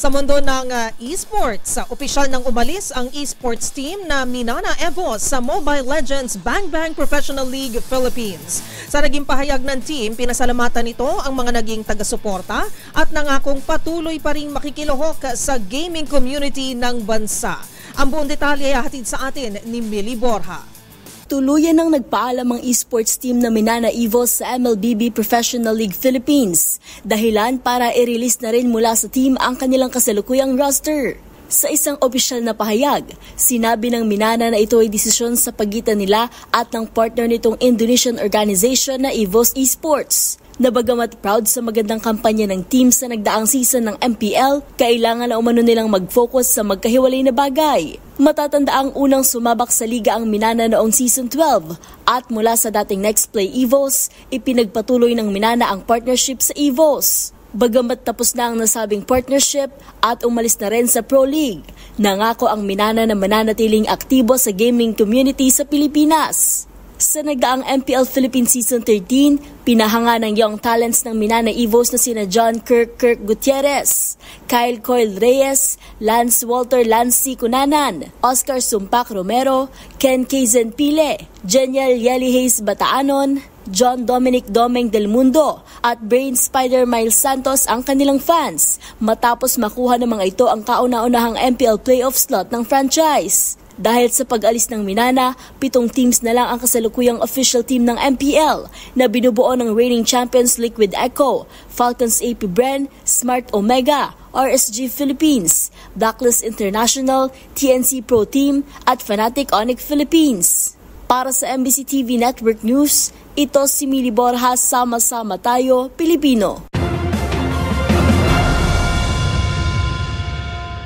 Sa mundo ng esports, opisyal nang umalis ang esports team na Minana Evos sa Mobile Legends Bang Bang Professional League Philippines. Sa naging pahayag ng team, pinasalamatan nito ang mga naging taga-suporta at nangakong patuloy pa ring makikiluhok sa gaming community ng bansa. Ang buong detalye ay hatid sa atin ni Millie Borja. Tuluyan nang nagpaalam ang esports team na Minana Evos sa MLBB Professional League Philippines, dahilan para i-release na rin mula sa team ang kanilang kasalukuyang roster. Sa isang opisyal na pahayag, sinabi ng Minana na ito ay desisyon sa pagitan nila at ng partner nitong Indonesian organization na Evos Esports. Na bagamat proud sa magandang kampanya ng team sa nagdaang season ng MPL, kailangan na umano nilang mag-focus sa magkahiwalay na bagay. Matatandaang unang sumabak sa liga ang Minana noong season 12 at mula sa dating Next Play Evos, ipinagpatuloy ng Minana ang partnership sa Evos. Bagamat tapos na ang nasabing partnership at umalis na rin sa Pro League, nangako ang Minana na mananatiling aktibo sa gaming community sa Pilipinas. Sa nagdaang MPL Philippines Season 13, pinahanga ng young talents ng Minana Evos na sina John Kirk Gutierrez, Kyle Coyle Reyes, Lance Walter Lancy Cunanan, Oscar Sumpak Romero, Ken Kaizen Pile, Genial Yeli Hayes Bataanon, John Dominic Domeng Del Mundo at Brain Spider Miles Santos ang kanilang fans matapos makuha ng mga ito ang kauna-unahang MPL playoff slot ng franchise. Dahil sa pag-alis ng Minana, 7 teams na lang ang kasalukuyang official team ng MPL na binubuo ng reigning champions Liquid Echo, Falcons AP Bren, Smart Omega, RSG Philippines, Blacklist International, TNC Pro Team at Fnatic Onyx Philippines. Para sa MBC TV Network News, ito si Millie Borja, sama-sama tayo, Pilipino.